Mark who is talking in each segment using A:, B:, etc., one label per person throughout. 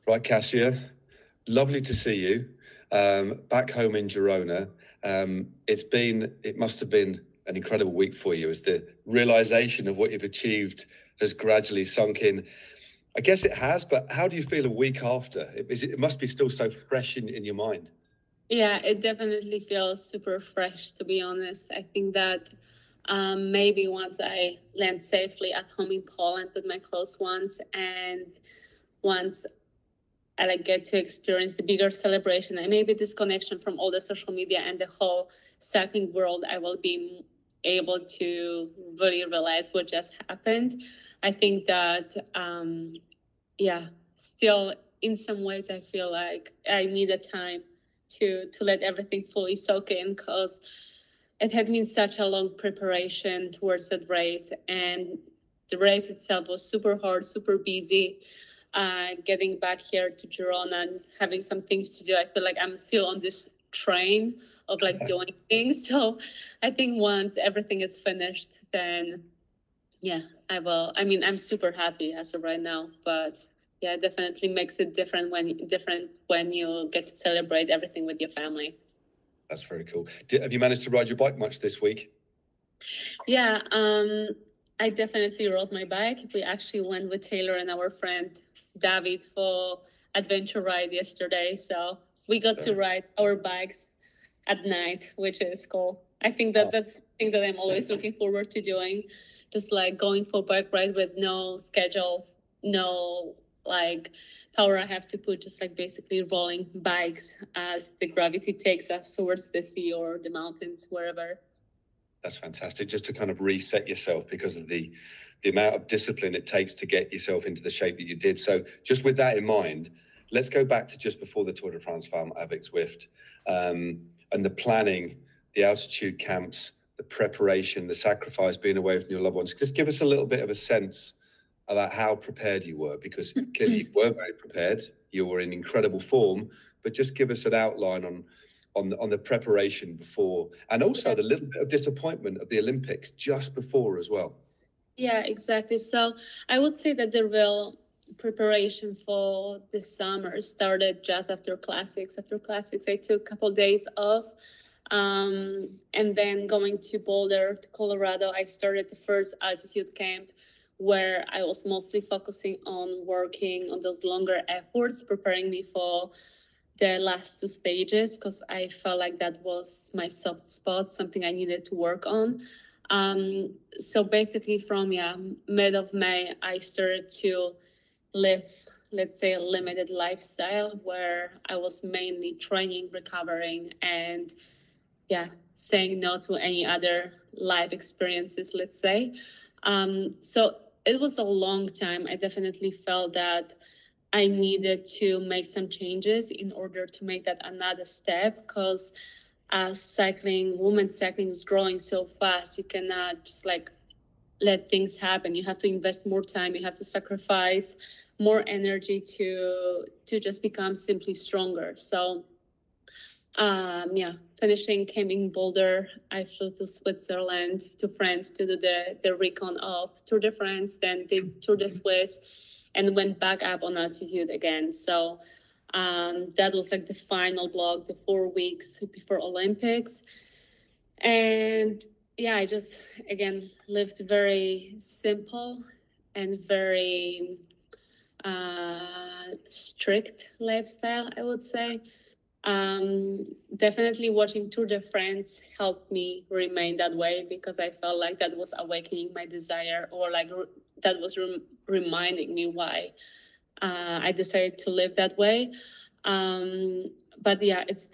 A: Right, Kasia, lovely to see you back home in Girona. It must have been an incredible week for you as the realization of what you've achieved has gradually sunk in. I guess it has, but how do you feel a week after? It must be still so fresh in your mind.
B: Yeah, it definitely feels super fresh, to be honest. I think that maybe once I land safely at home in Poland with my close ones, and once I get to experience the bigger celebration and maybe disconnection from all the social media and the whole cycling world, I will be able to really realize what just happened. I think that, still in some ways I feel like I need a time to let everything fully soak in, because it had been such a long preparation towards that race, and the race itself was super hard, super busy. Getting back here to Girona and having some things to do, I feel like I'm still on this train of doing things. So I think once everything is finished, then I will. I mean, I'm super happy as of right now, but yeah, it definitely makes it different when you get to celebrate everything with your family.
A: That's very cool. Have you managed to ride your bike much this week?
B: Yeah, I definitely rode my bike. We actually went with Taylor and our friend David for adventure ride yesterday. So we got to ride our bikes at night, which is cool. I think that's something that I'm always looking forward to doing. Just going for bike ride with no schedule, no power I have to put, just basically rolling bikes as the gravity takes us towards the sea or the mountains, wherever.
A: That's fantastic. Just to kind of reset yourself because of the amount of discipline it takes to get yourself into the shape that you did. So just with that in mind, let's go back to just before the Tour de France farm avec Zwift, and the planning, the altitude camps, the preparation, the sacrifice, being away from your loved ones. Just give us a little bit of a sense about how prepared you were, because clearly you were very prepared. You were in incredible form, but just give us an outline on the preparation before, and also the little bit of disappointment of the Olympics just before as well.
B: Yeah, exactly. So I would say that the real preparation for the summer started just after classics. After classics, I took a couple of days off. And then going to Boulder, to Colorado, I started the first altitude camp, where I was mostly focusing on working on those longer efforts, preparing me for the last two stages, because I felt like that was my soft spot, something I needed to work on. So basically from mid of May, I started to live, let's say, a limited lifestyle where I was mainly training, recovering, and saying no to any other life experiences, let's say. So it was a long time. I definitely felt that I needed to make some changes in order to make that another step, because as women's cycling is growing so fast, you cannot just let things happen. You have to invest more time. You have to sacrifice more energy to just become simply stronger. So, finishing camp in Boulder, I flew to Switzerland, to France, to do the recon of Tour de France, then did Tour de Suisse, and went back up on altitude again. So that was the final block, the 4 weeks before Olympics. And I just, again, lived very simple and very strict lifestyle, I would say. Definitely watching Tour de France helped me remain that way, because I felt like that was awakening my desire, or that was reminding me why I decided to live that way. But it's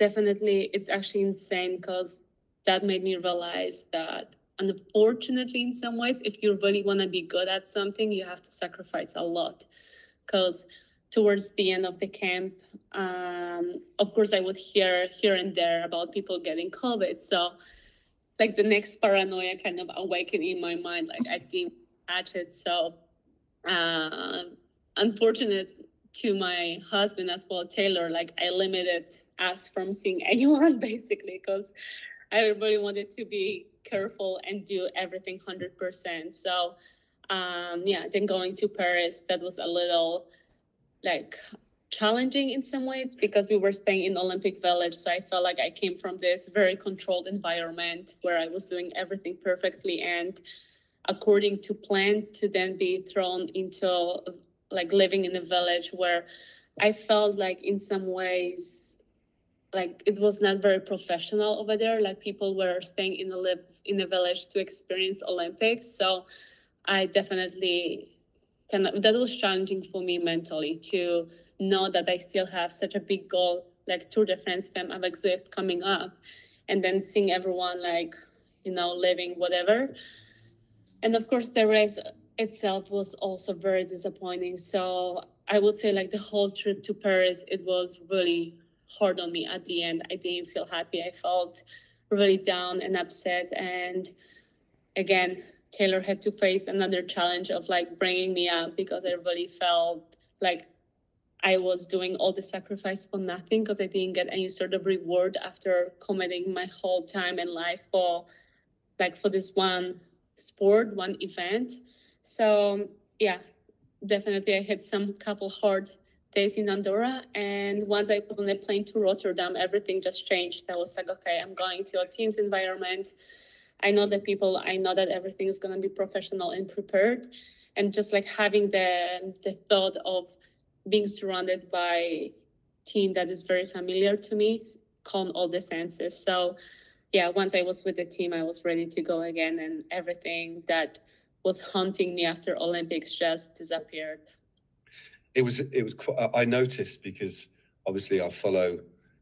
B: actually insane, because that made me realize that, unfortunately, in some ways, if you really want to be good at something, you have to sacrifice a lot. Because towards the end of the camp, of course, I would hear here and there about people getting COVID. So the next paranoia kind of awakened in my mind, I didn't catch it. So unfortunate to my husband as well, Taylor, I limited us from seeing anyone, basically, because I really wanted to be careful and do everything 100%. So then going to Paris, that was a little challenging in some ways because we were staying in Olympic Village. So I felt like I came from this very controlled environment where I was doing everything perfectly and according to plan, to then be thrown into like living in a village where I felt like in some ways like it was not very professional over there. Like people were staying in a village to experience Olympics. So I definitely that was challenging for me mentally to know that I still have such a big goal like Tour de France Femme avec Zwift coming up, and then seeing everyone like, you know, living whatever. And of course, the race itself was also very disappointing. So I would say like the whole trip to Paris, it was really hard on me at the end. I didn't feel happy. I felt really down and upset. And again, Taylor had to face another challenge of like bringing me up because I really felt like I was doing all the sacrifice for nothing because I didn't get any sort of reward after committing my whole time and life for this one sport, one event. So yeah, definitely I had some couple hard days in Andorra. And once I was on a plane to Rotterdam, everything just changed. I was like, okay, I'm going to a team's environment. I know the people, I know that everything is going to be professional and prepared. And just like having the thought of being surrounded by a team that is very familiar to me calmed all the senses. So yeah, once I was with the team, I was ready to go again, and everything that was haunting me after Olympics just disappeared.
A: It was I noticed because obviously I follow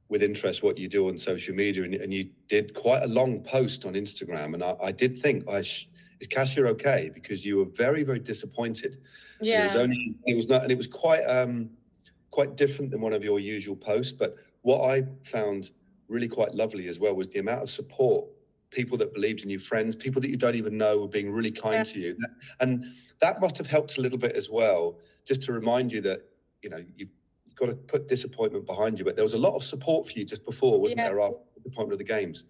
A: with interest what you do on social media, and you did quite a long post on Instagram, and I did think, is Kasia okay? Because you were very, very disappointed.
B: Yeah.
A: And it was quite different than one of your usual posts. But what I found really quite lovely as well was the amount of support, people that believed in you, friends, people that you don't even know were being really kind to you. And that must have helped a little bit as well, just to remind you that, you know, you've got to put disappointment behind you. But there was a lot of support for you just before, wasn't there, after the disappointment of the games?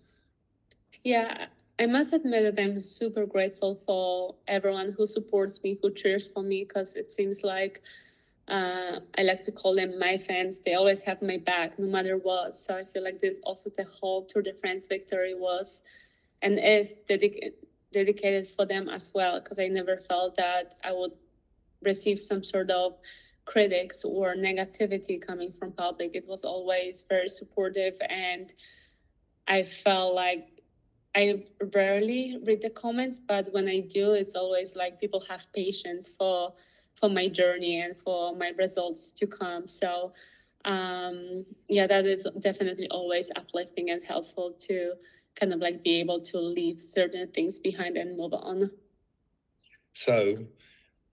B: Yeah, I must admit that I'm super grateful for everyone who supports me, who cheers for me, because it seems like I like to call them my fans. They always have my back no matter what. So I feel like this also the whole Tour de France victory was and is dedicated for them as well, because I never felt that I would receive some sort of critics or negativity coming from public. It was always very supportive, and I felt like I rarely read the comments, but when I do, it's always like people have patience for my journey and for my results to come. So yeah, that is definitely always uplifting and helpful to kind of like be able to leave certain things behind and move on.
A: So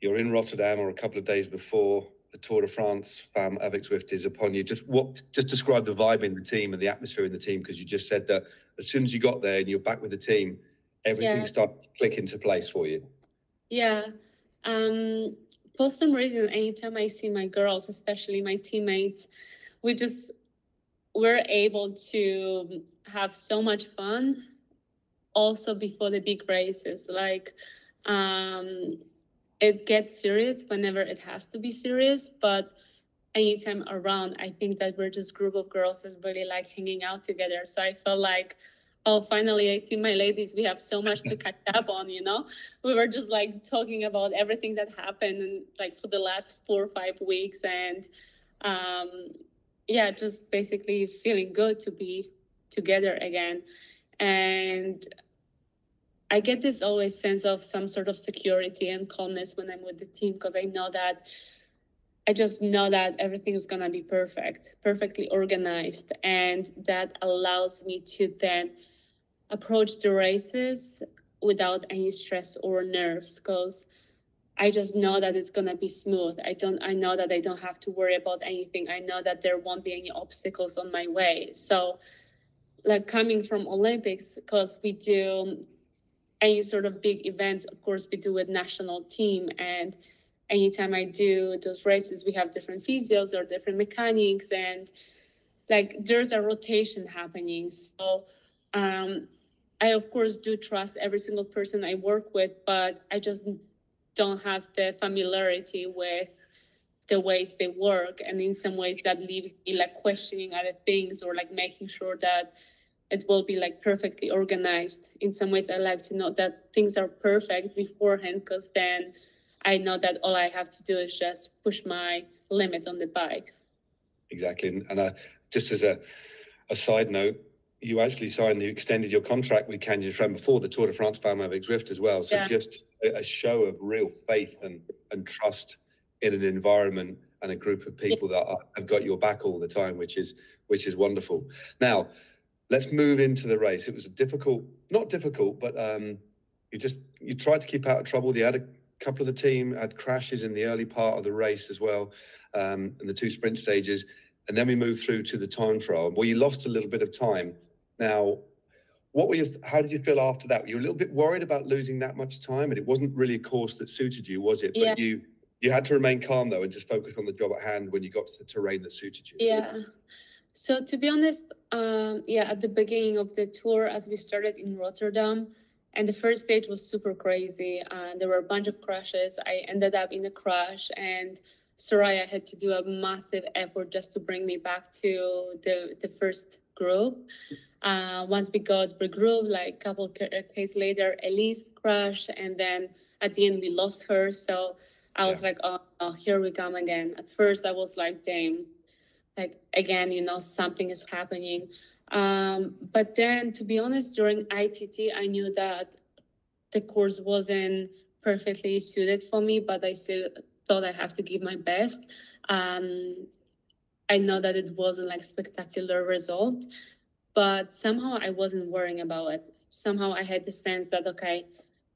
A: you're in Rotterdam, or a couple of days before the Tour de France Femme avec Zwift is upon you. Just describe the vibe in the team and the atmosphere in the team, because you just said that as soon as you got there and you're back with the team, everything started to click into place for you.
B: Yeah. For some reason, anytime I see my girls, especially my teammates, we're able to have so much fun also before the big races. Like, it gets serious whenever it has to be serious, but anytime around, I think that we're just a group of girls that really like hanging out together. So I felt like, oh, finally, I see my ladies. We have so much to catch up on, you know? We were just like talking about everything that happened and, like for the last 4 or 5 weeks. And yeah, just basically feeling good to be together again. And I get this always sense of some sort of security and calmness when I'm with the team, because I just know that everything is going to be perfectly organized. And that allows me to then approach the races without any stress or nerves, because I just know that it's going to be smooth. I know that I don't have to worry about anything. I know that there won't be any obstacles on my way. So like coming from Olympics, because we do any sort of big events, of course, we do with national team. And anytime I do those races, we have different physios or different mechanics, and like there's a rotation happening. So I, of course, do trust every single person I work with, but I just don't have the familiarity with the ways they work, and in some ways that leaves me like questioning other things, or like making sure that it will be like perfectly organized. In some ways I like to know that things are perfect beforehand, because then I know that all I have to do is just push my limits on the bike.
A: Exactly. And just as a side note, you actually extended your contract with CANYON-SRAM before the Tour de France Farmavik Zwift as well. So just a show of real faith and trust in an environment and a group of people that have got your back all the time, which is wonderful. Now, let's move into the race. It was not difficult, but you tried to keep out of trouble. You had a couple of the team had crashes in the early part of the race as well, and the 2 sprint stages. And then we moved through to the time trial. Well, you lost a little bit of time. Now, how did you feel after that? You were a little bit worried about losing that much time, and it wasn't really a course that suited you, was it? But you had to remain calm though, and just focus on the job at hand when you got to the terrain that suited you.
B: Yeah. So to be honest, at the beginning of the tour, as we started in Rotterdam, and the first stage was super crazy, and there were a bunch of crashes. I ended up in a crash, and Soraya had to do a massive effort just to bring me back to the first group. Once we got regrouped, like a couple of days later, Elise crashed, and then at the end we lost her. So I was like, oh, here we come again. At first I was like, damn, like again, something is happening. But then, to be honest, during ITT, I knew that the course wasn't perfectly suited for me, but I still thought I have to give my best. I know that it wasn't like spectacular result, but somehow I wasn't worrying about it. Somehow I had the sense that, okay,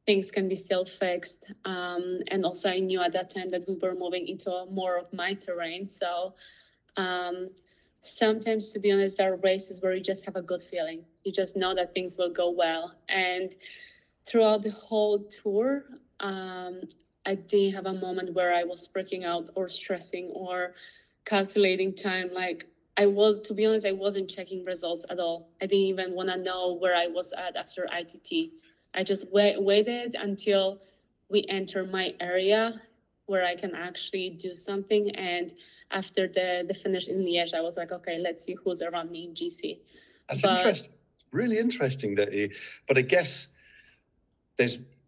B: things can be still fixed. And also I knew at that time that we were moving into more of my terrain. So sometimes, to be honest, there are races where you just have a good feeling. You just know that things will go well. And throughout the whole tour, I didn't have a moment where I was freaking out or stressing or calculating time. Like to be honest, I wasn't checking results at all. I didn't even want to know where I was at after ITT. I just waited until we enter my area where I can actually do something. And after the finish in Liège, I was like, okay, let's see who's around me in GC.
A: That's interesting. It's really interesting but I guess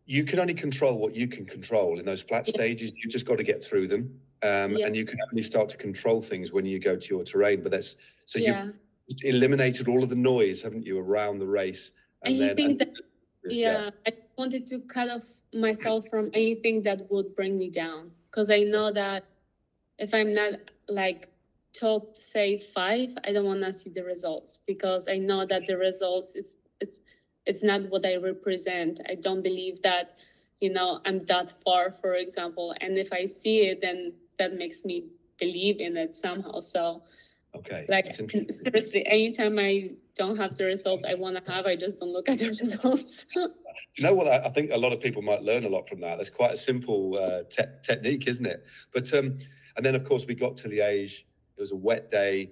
A: you can only control what you can control in those flat stages. You've just got to get through them. And you can only start to control things when you go to your terrain. But you've eliminated all of the noise, haven't you, around the race?
B: I wanted to cut off myself from anything that would bring me down, because I know that if I'm not like top, say 5, I don't want to see the results, because I know that the results it's not what I represent. I don't believe that, I'm that far, for example. And if I see it, then that makes me believe in it somehow. So, like, seriously, anytime I don't have the result I want to have, I just don't look at the results.
A: You know what? I think a lot of people might learn a lot from that. That's quite a simple technique, isn't it? But and then, of course, we got to Liège. It was a wet day.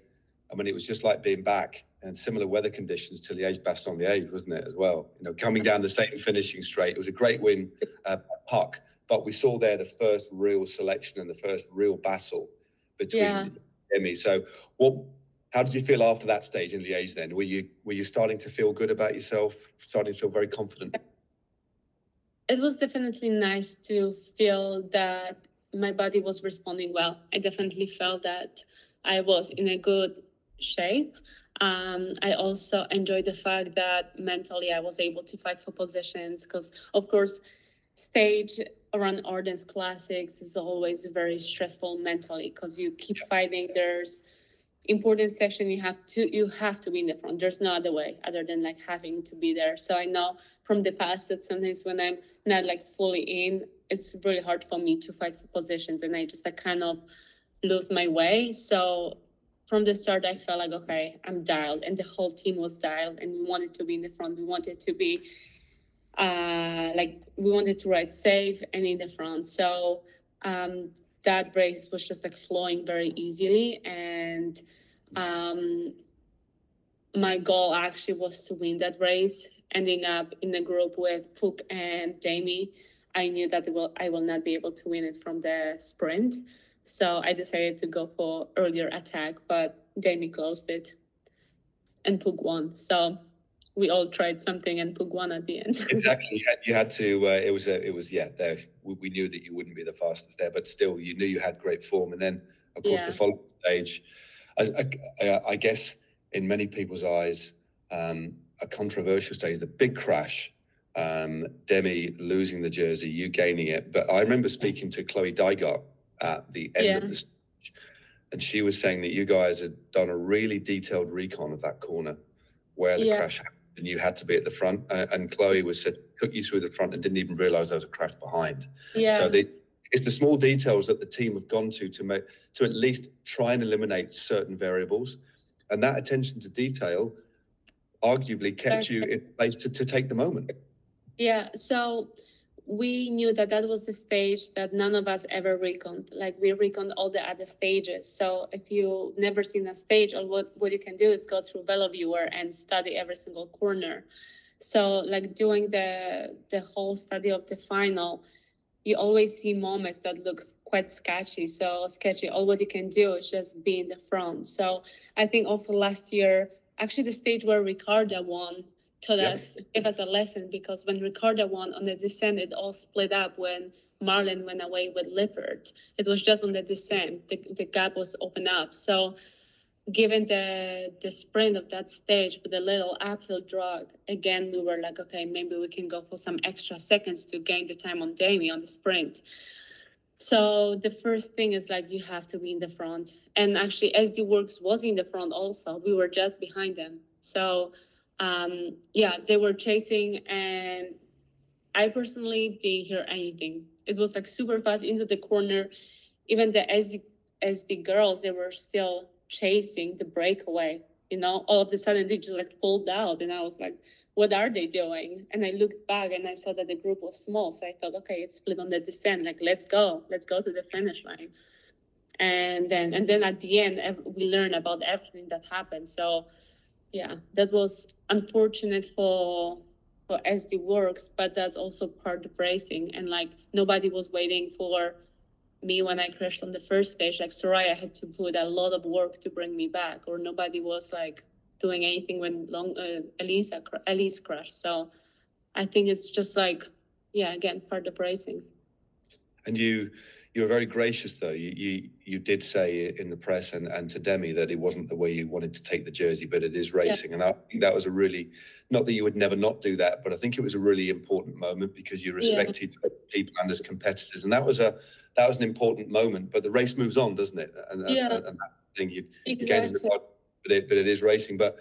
A: I mean, it was just like being back, and similar weather conditions to Liège-Bastogne-Liège, wasn't it, as well? Coming down the same finishing straight. It was a great win, puck. But we saw there the first real selection and the first real battle between Emmy. So how did you feel after that stage in Liège then? Were you starting to feel good about yourself, starting to feel very confident?
B: It was definitely nice to feel that my body was responding well. I definitely felt that I was in a good shape. I also enjoyed the fact that mentally I was able to fight for positions, because, of course, stage around Ardennes Classics is always very stressful mentally, because you keep fighting. There's important section you have to be in the front. There's no other way other than like having to be there. So I know from the past that sometimes when I'm not like fully in, it's really hard for me to fight for positions, and I just like kind of lose my way. So from the start, I felt like, okay, I'm dialed, and the whole team was dialed, and we wanted to be in the front. We wanted to be we wanted to ride safe and in the front. So that race was just like flowing very easily, and my goal actually was to win that race. Ending up in the group with Pook and Damie, I knew that I will not be able to win it from the sprint. So I decided to go for earlier attack, but Jamie closed it and Pug won. So we all tried something and Pug won at the end.
A: Exactly. You had to, yeah, there, we knew that you wouldn't be the fastest there, but still you knew you had great form. And then, of course, the following stage, I guess in many people's eyes, a controversial stage, the big crash, Demi losing the jersey, you gaining it. But I remember speaking to Chloe Dygart at the end of the stage, and she was saying that you guys had done a really detailed recon of that corner where the crash happened, and you had to be at the front. And Chloe took you through the front and didn't even realize there was a crash behind. So it's the small details that the team have gone to at least try and eliminate certain variables, and that attention to detail arguably kept you in place to take the moment.
B: Yeah, so we knew that was the stage that none of us ever reckoned. Like, we reckoned all the other stages. So if you never seen a stage, or what you can do is go through VeloViewer and study every single corner. So like doing the whole study of the final, you always see moments that looks quite sketchy. All what you can do is just be in the front. So I think also last year, actually the stage where Ricardo won gave us a lesson, because when Ricardo won on the descent, it all split up when Marlon went away with Lippert. It was just on the descent, the gap was open up. So given the sprint of that stage with a little uphill drag, again, we were like, okay, maybe we can go for some extra seconds to gain the time on Jamie on the sprint. So the first thing is like, you have to be in the front. And actually SD Works was in the front also. We were just behind them. So they were chasing, and I personally didn't hear anything. It was like super fast into the corner. Even the SD girls, they were still chasing the breakaway. All of a sudden they just like pulled out, and I was like, what are they doing? And I looked back and I saw that the group was small. So I thought, okay, it's split on the descent. Like, let's go to the finish line. And then at the end, we learned about everything that happened. So yeah, that was unfortunate for SD Works, but that's also part of racing. And like, nobody was waiting for me when I crashed on the first stage. Like, Soraya had to put a lot of work to bring me back, or nobody was like doing anything when Elise crashed. So I think it's just like, again, part of racing. And
A: you were very gracious, though. You did say in the press and to Demi that it wasn't the way you wanted to take the jersey, but it is racing. And I think that was a really, not that you would never not do that, but I think it was a really important moment, because you respected people and as competitors. And that was an important moment. But the race moves on, doesn't it? And that thing you gain, but it is racing. But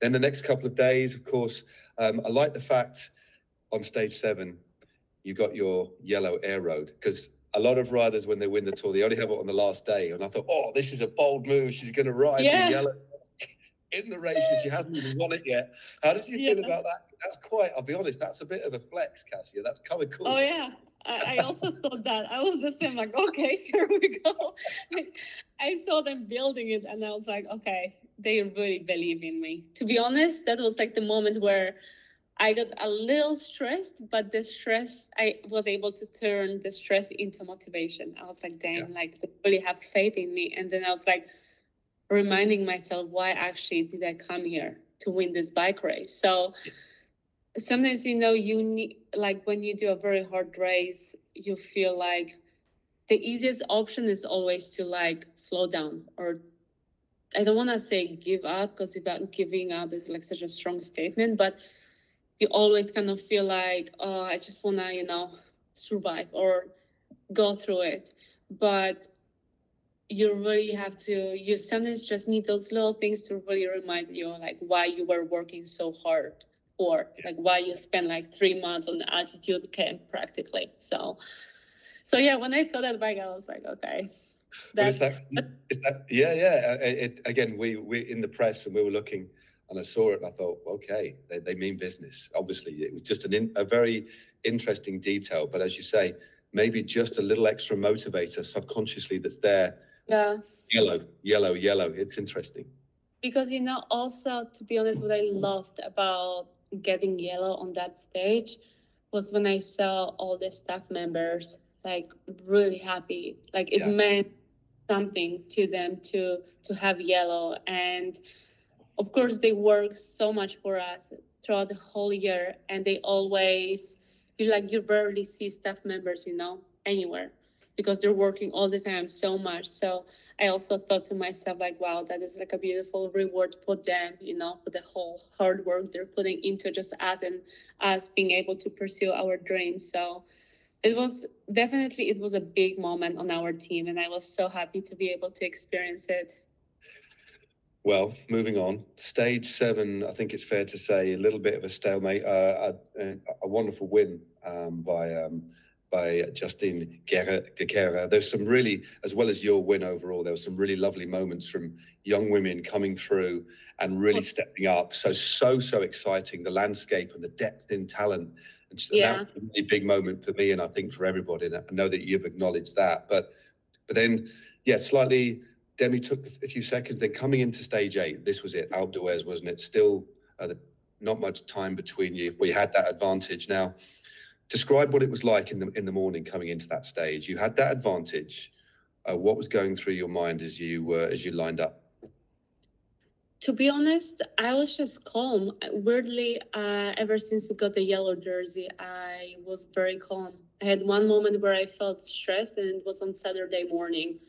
A: then the next couple of days, of course, I like the fact on stage 7, you got your yellow air road, because a lot of riders, when they win the Tour, they only have it on the last day. And I thought, oh, this is a bold move. She's going to ride the yellow in the race, and she hasn't even won it yet. How did you feel about that? That's I'll be honest, that's a bit of a flex, Kasia. That's kind of cool.
B: Oh, yeah. I also thought that. I was the same, like, okay, here we go. I saw them building it, and I was like, okay, they really believe in me. To be honest, that was like the moment where I got a little stressed, but I was able to turn the stress into motivation. I was like, damn, like, they really have faith in me. And then I was like, reminding myself, why actually did I come here to win this bike race? So sometimes, you need, like, when you do a very hard race, you feel like the easiest option is always to like slow down, or I don't want to say give up, because giving up is like such a strong statement, but you always kind of feel like, oh, I just want to, survive or go through it. But you really have to, you sometimes just need those little things to really remind you, like, why you were working so hard for, like, why you spent like 3 months on the altitude camp practically. So yeah, when I saw that bike, I was like, okay.
A: Again, we in the press, and we were looking, and I saw it, and I thought, okay, they mean business. Obviously, it was just a very interesting detail. But as you say, maybe just a little extra motivator subconsciously that's there.
B: Yeah.
A: Yellow. It's interesting.
B: Because, also, to be honest, what I loved about getting yellow on that stage was when I saw all the staff members, like, really happy. Like, it meant something to them to have yellow. And of course, they work so much for us throughout the whole year, and they always, you barely see staff members, anywhere, because they're working all the time so much. So I also thought to myself, like, wow, that is like a beautiful reward for them, for the whole hard work they're putting into just us and us being able to pursue our dreams. So it was a big moment on our team, and I was so happy to be able to experience it.
A: Well, moving on, stage 7, I think it's fair to say a little bit of a stalemate, a wonderful win by Justine Guerra. There's some really, as well as your win overall, there were some really lovely moments from young women coming through and really stepping up. So exciting, the landscape and the depth in talent. And that was a really big moment for me, and I think for everybody. And I know that you've acknowledged that. But then, slightly, Demi took a few seconds. Then coming into stage 8, this was it, Alpe d'Huez, wasn't it? Still not much time between you. We had that advantage. Now, describe what it was like in the morning coming into that stage. You had that advantage. What was going through your mind as you lined up?
B: To be honest, I was just calm. Weirdly, ever since we got the yellow jersey, I was very calm. I had one moment where I felt stressed, and it was on Saturday morning,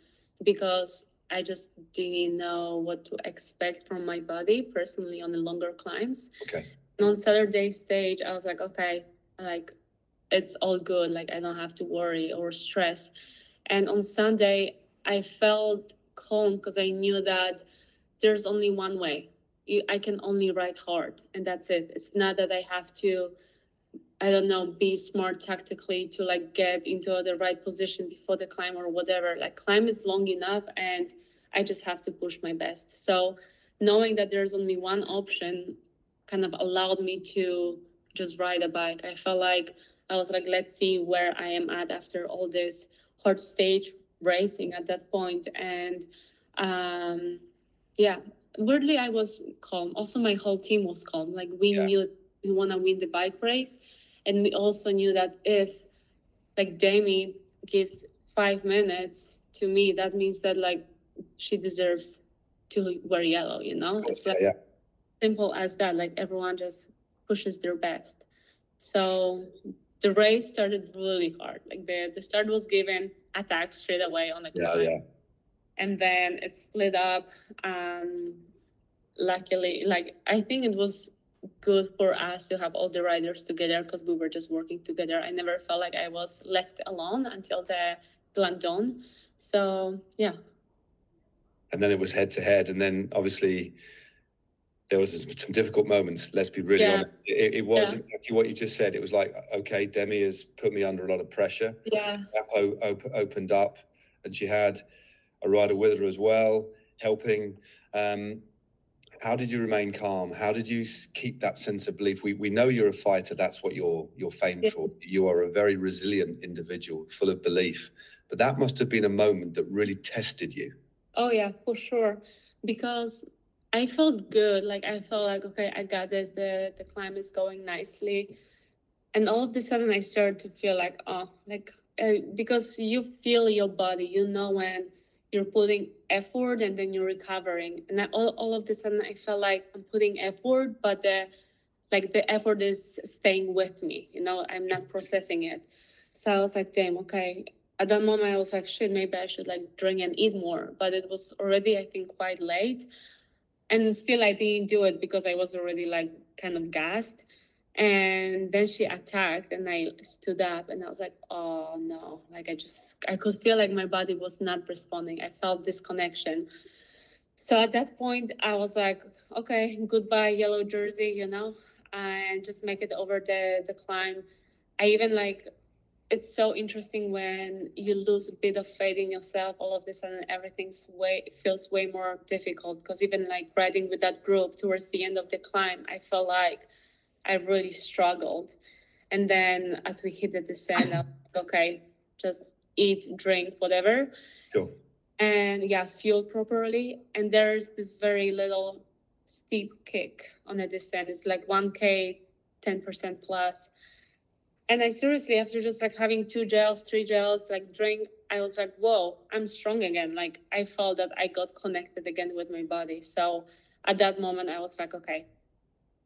B: because I just didn't know what to expect from my body personally on the longer climbs.
A: Okay.
B: And on Saturday stage, I was like, okay, like, it's all good. Like, I don't have to worry or stress. And on Sunday, I felt calm because I knew that there's only one way. I can only ride hard, and that's it. It's not that I have to, I don't know, be smart tactically to like get into the right position before the climb or whatever. Like, climb is long enough, and I just have to push my best. So knowing that there's only one option kind of allowed me to just ride a bike. I felt like I was like, let's see where I am at after all this hard stage racing at that point. And weirdly, I was calm. Also, my whole team was calm. Like, we knew we want to win the bike race. And we also knew that if like Demi gives 5 minutes to me, that means that like she deserves to wear yellow, It's like simple as that. Like, everyone just pushes their best. So the race started really hard. Like, the start was given, attack straight away on the climb. And then it split up. Luckily, like, I think it was good for us to have all the riders together because we were just working together. I never felt like I was left alone until the Grand Dawn. So, yeah.
A: And then it was head to head. And then obviously there was some difficult moments. Let's be really honest. It was exactly what you just said. It was like, okay, Demi has put me under a lot of pressure.
B: Yeah.
A: That opened up, and she had a rider with her as well, helping. How did you remain calm? How did you keep that sense of belief? We know you're a fighter. That's what you're famed for. You are a very resilient individual, full of belief. But that must have been a moment that really tested you.
B: Oh, yeah, for sure. Because I felt good. Like, I felt like, okay, I got this. The climb is going nicely. And all of a sudden, I started to feel like, because you feel your body, when you're putting effort and then you're recovering. And all of a sudden, I felt like I'm putting effort, but the effort is staying with me. I'm not processing it. So I was like, damn, okay. At that moment, I was like, shit, maybe I should like drink and eat more. But it was already, I think, quite late. And still, I didn't do it because I was already like kind of gassed. And then she attacked, and I stood up, and I was like, oh no. Like, I could feel like my body was not responding. I felt disconnection. So at that point, I was like, okay, goodbye, yellow jersey, and just make it over the climb. I even it's so interesting when you lose a bit of faith in yourself. All of a sudden, everything feels way more difficult, because even like riding with that group towards the end of the climb, I felt like I really struggled. And then as we hit the descent, I was like, okay, just eat, drink, whatever.
A: Sure.
B: And fuel properly. And there's this very little steep kick on the descent. It's like 1K, 10% plus. And I seriously, after just like having 2 gels, 3 gels, like drink, I was like, whoa, I'm strong again. Like I felt that I got connected again with my body. So at that moment I was like, okay,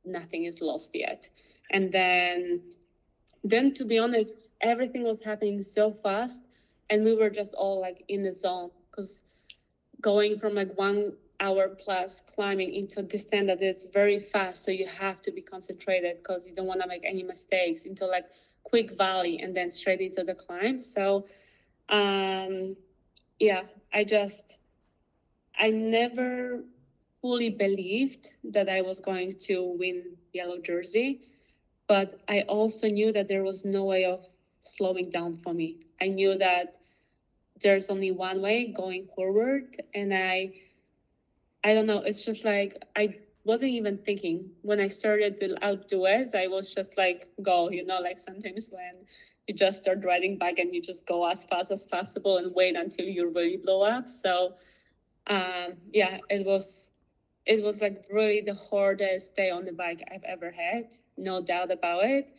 B: nothing is lost yet. And then to be honest, everything was happening so fast, and we were just all like in the zone, because going from like 1 hour plus climbing into a descent that is very fast, so you have to be concentrated because you don't want to make any mistakes, into like quick valley and then straight into the climb. So yeah, I never fully believed that I was going to win yellow jersey, but I also knew that there was no way of slowing down for me. I knew that there's only one way, going forward. And I don't know, it's just like, I wasn't even thinking. When I started the Alpe d'Huez, I was just like, go, like sometimes when you just start riding back and you just go as fast as possible and wait until you really blow up. So yeah, it was like really the hardest day on the bike I've ever had, no doubt about it.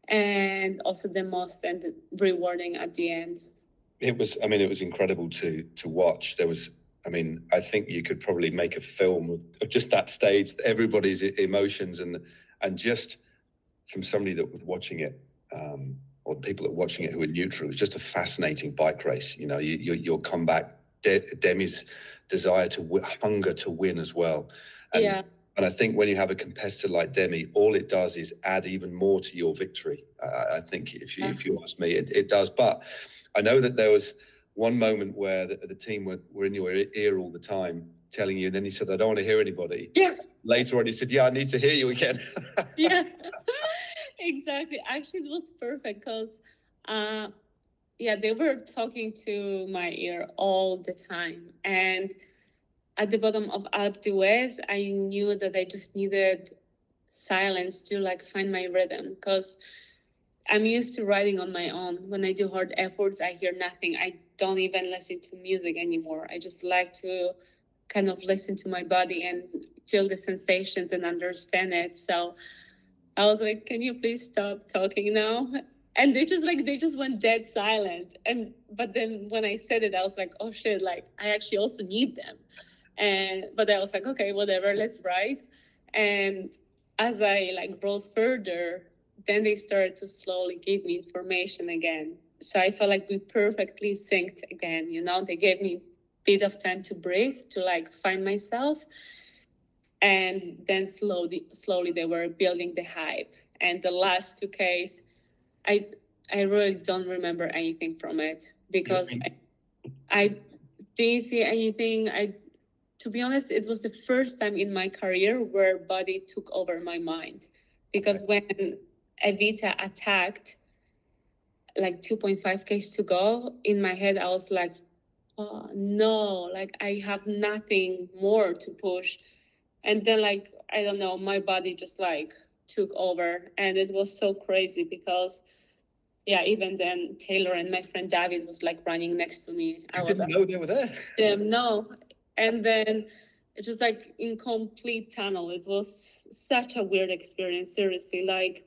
B: And also the most rewarding at the end.
A: It was incredible to watch. There was, I think you could probably make a film of just that stage, everybody's emotions, and just from somebody that was watching it, or the people that were watching it who were neutral, it was just a fascinating bike race. Your comeback, Demi's desire hunger to win as well. And I think when you have a competitor like Demi, all it does is add even more to your victory. I think if you ask me, it does. But I know that there was one moment where the team were in your ear all the time, telling you, and then he said, I don't want to hear anybody.
B: Yeah.
A: Later on, he said, yeah, I need to hear you again.
B: Yeah, exactly. Actually, it was perfect because, yeah, they were talking to my ear all the time. And at the bottom of Alpe d'Huez, I knew that I just needed silence to like find my rhythm, because I'm used to riding on my own. When I do hard efforts, I hear nothing. I don't even listen to music anymore. I just like to kind of listen to my body and feel the sensations and understand it. So I was like, can you please stop talking now? And they just went dead silent. But then when I said it, I was like, oh shit, like I actually also need them. But I was like, okay, whatever, let's ride. And as I like rode further, then they started to slowly give me information again. So I felt like we perfectly synced again, They gave me a bit of time to breathe, to like find myself. And then slowly they were building the hype. And the last 2Ks, I really don't remember anything from it, because I didn't see anything. To be honest, it was the first time in my career where body took over my mind, because when Evita attacked, like 2.5Ks to go, in my head, I was like, oh, no, like I have nothing more to push. And then like, I don't know, my body just like took over, and it was so crazy because yeah, even then Taylor and my friend David was like running next to me.
A: I didn't know they were there.
B: No. And then it's just like in complete tunnel. It was such a weird experience, seriously. Like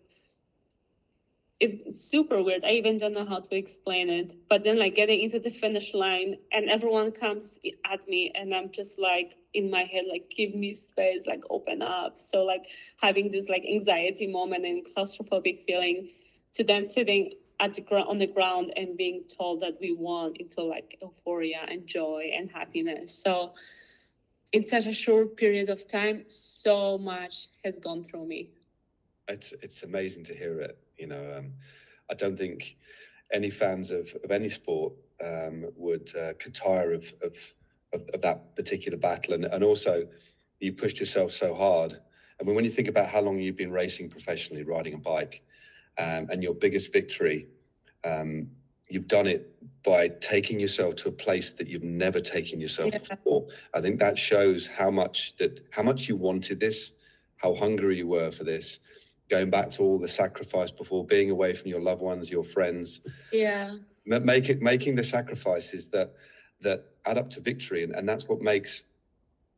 B: it's super weird. I even don't know how to explain it. But then like getting into the finish line and everyone comes at me, and I'm just like in my head, like, give me space, like open up. So like having this like anxiety moment and claustrophobic feeling, to then sitting on the ground and being told that we won, into like euphoria and joy and happiness. So in such a short period of time, so much has gone through me.
A: It's amazing to hear it. I don't think any fans of any sport could tire of that particular battle. And also, you pushed yourself so hard. I mean, when you think about how long you've been racing professionally, riding a bike, and your biggest victory, you've done it by taking yourself to a place that you've never taken yourself before. I think that shows how much you wanted this, how hungry you were for this, going back to all the sacrifice before, being away from your loved ones, your friends.
B: Yeah.
A: Making the sacrifices that add up to victory. And that's what makes,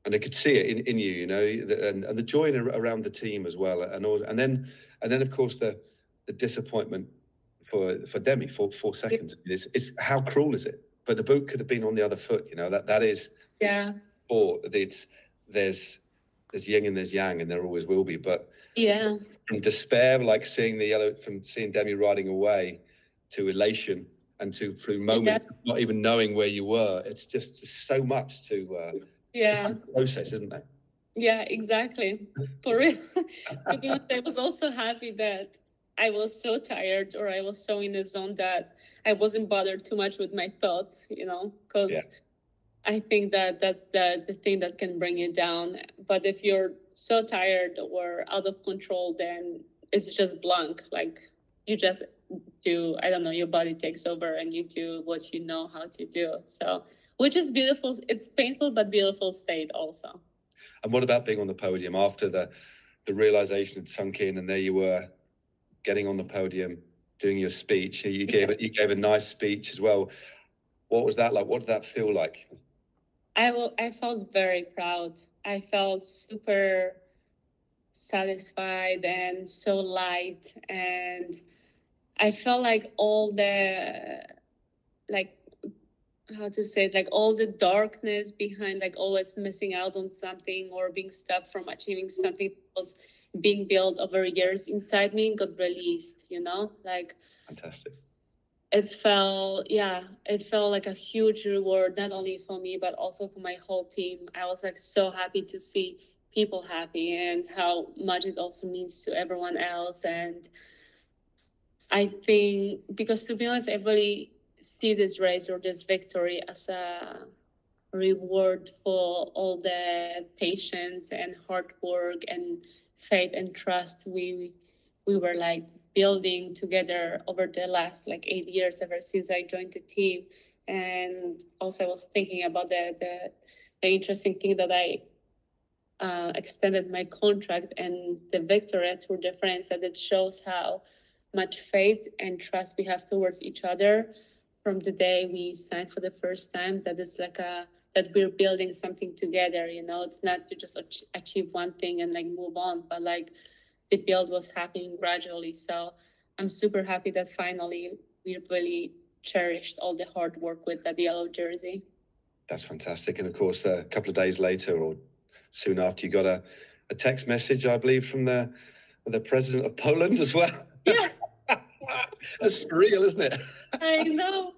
A: and I could see it in you, and the joy around the team as well. And then of course the disappointment for Demi for 4 seconds. It's how cruel is it? but the boot could have been on the other foot. You know, that is sport. There's yin and there's yang, and there always will be. But from despair, like seeing from seeing Demi riding away, to elation, and through moments of not even knowing where you were. It's just so much to process, isn't there?
B: Yeah, exactly. For real. To be honest, I was also happy that I was so tired, or I was so in the zone that I wasn't bothered too much with my thoughts, you know, because I think that that's the thing that can bring you down. But if you're so tired or out of control, then it's just blank. Like you just do, I don't know, your body takes over and you do what you know how to do. So, which is beautiful. It's painful, but beautiful state also.
A: And what about being on the podium after the realization had sunk in, and there you were getting on the podium, doing your speech? You gave a nice speech as well. What was that like? What did that feel like?
B: I felt very proud. I felt super satisfied and so light, and I felt like all the, like, how to say it, like all the darkness behind, like always missing out on something or being stopped from achieving something that was being built over years inside me, got released, you know, like.
A: Fantastic.
B: It felt like a huge reward, not only for me, but also for my whole team. I was like so happy to see people happy, and how much it also means to everyone else. And I think, because to be honest, I really see this race or this victory as a reward for all the patience and hard work and faith and trust we were like building together over the last like 8 years, ever since I joined the team. And also I was thinking about the interesting thing that I extended my contract, and the victory at Tour de France, that it shows how much faith and trust we have towards each other from the day we signed for the first time. That it's like that we're building something together, you know. It's not to just achieve one thing and like move on, but like the build was happening gradually. So I'm super happy that finally we really cherished all the hard work with that yellow jersey.
A: That's fantastic. And of course, a couple of days later, or soon after, you got a text message, I believe, from the president of Poland as well.
B: Yeah.
A: That's surreal, isn't it?
B: I know.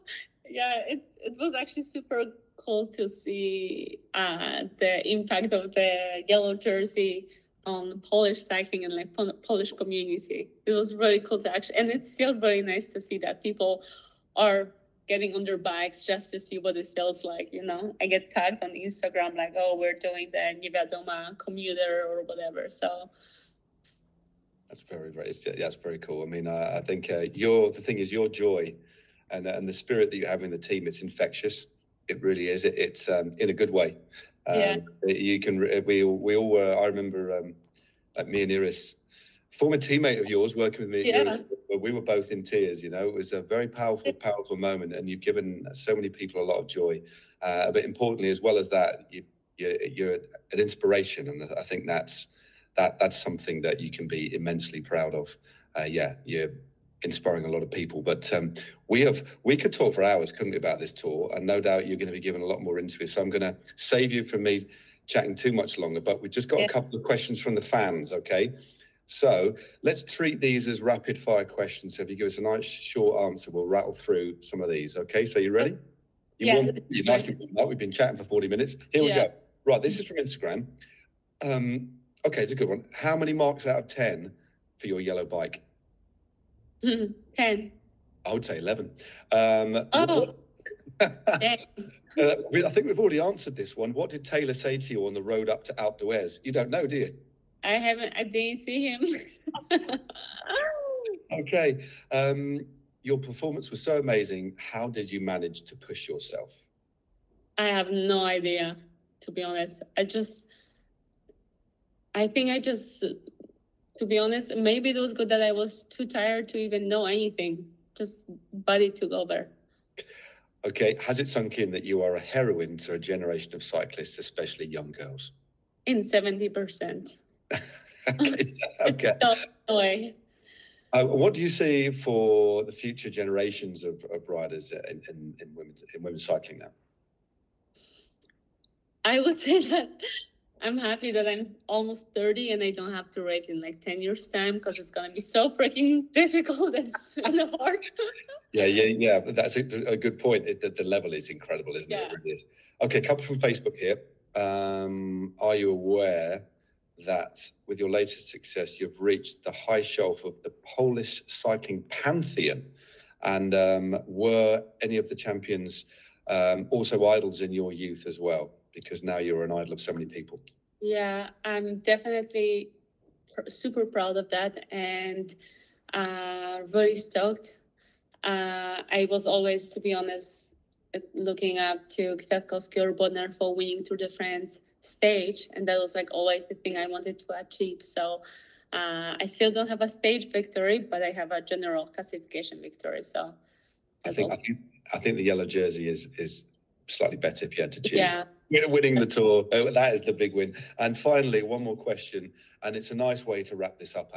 B: Yeah, it was actually super cool to see the impact of the yellow jersey on Polish cycling and like Polish community. It was really cool to actually, and it's still really nice to see that people are getting on their bikes just to see what it feels like, you know. I get tagged on Instagram like, oh, we're doing the Niewiadoma commuter or whatever. So
A: that's that's very cool. I mean, I think the thing is, your joy and the spirit that you have in the team, it's infectious. It really is. It's in a good way. You can. We all were. I remember, like me and Iris, former teammate of yours, working with me.
B: Yeah.
A: We were both in tears. You know, it was a very powerful moment, and you've given so many people a lot of joy. But importantly, as well as that, you're an inspiration, and I think that's something that you can be immensely proud of. You're inspiring a lot of people. But we could talk for hours, couldn't we, about this tour? And no doubt you're going to be given a lot more into it. So I'm going to save you from me chatting too much longer. But we've just got a couple of questions from the fans, okay? So let's treat these as rapid fire questions. So if you give us a nice short answer, we'll rattle through some of these, okay? So you ready? You're nicely warmed up. We've been chatting for 40 minutes. Here we go. Right, this is from Instagram. Okay, it's a good one. How many marks out of 10 for your yellow bike?
B: 10.
A: I would say 11.
B: I
A: think we've already answered this one. What did Taylor say to you on the road up to Alpe d'Huez? You don't know, do you?
B: I didn't see him.
A: Okay. Your performance was so amazing. How did you manage to push yourself?
B: I have no idea, to be honest. To be honest, maybe it was good that I was too tired to even know anything. Just body took over.
A: Okay. Has it sunk in that you are a heroine to a generation of cyclists, especially young girls?
B: In 70%.
A: Okay.
B: No way.
A: What do you see for the future generations of riders in women's cycling now?
B: I would say that I'm happy that I'm almost 30 and I don't have to race in like 10 years time, because it's going to be so freaking difficult and hard.
A: Yeah. That's a good point. The level is incredible, isn't it? It really is. Okay, a couple from Facebook here. Are you aware that with your latest success, you've reached the high shelf of the Polish cycling pantheon? And were any of the champions also idols in your youth as well? Because now you're an idol of so many people.
B: Yeah, I'm definitely super proud of that, and really stoked. I was always, to be honest, looking up to Kwiatkowski or Bodnar for winning Tour de France stage, and that was like always the thing I wanted to achieve. So I still don't have a stage victory, but I have a general classification victory. So
A: I think the yellow jersey is slightly better if you had to choose.
B: Yeah.
A: Winning the Tour, that is the big win. And finally, one more question, and it's a nice way to wrap this up,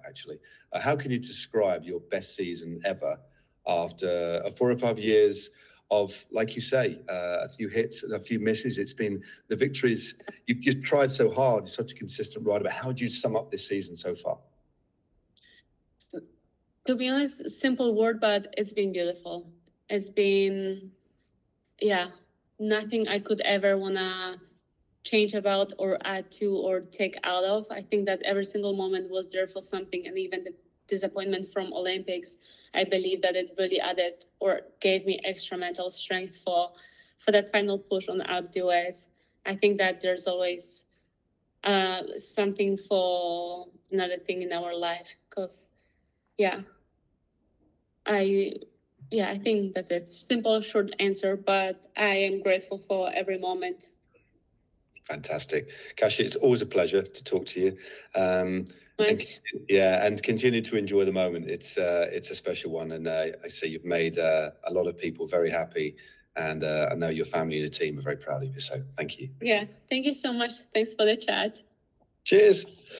A: actually. How can you describe your best season ever after 4 or 5 years of, like you say, a few hits, a few misses? It's been the victories. You've just tried so hard. You're such a consistent rider. But how would you sum up this season so far?
B: To be honest, simple word, but it's been beautiful. It's been, nothing I could ever want to change about or add to or take out of. I think that every single moment was there for something, and even the disappointment from Olympics, I believe that it really added or gave me extra mental strength for that final push on Alpe d'Huez. I think that there's always something for another thing in our life, because I think that's it. Simple, short answer, but I am grateful for every moment.
A: Fantastic. Kasia, it's always a pleasure to talk to you. And continue to enjoy the moment. It's a special one, and I see you've made a lot of people very happy, and I know your family and your team are very proud of you, so thank you.
B: Yeah, thank you so much. Thanks for the chat.
A: Cheers.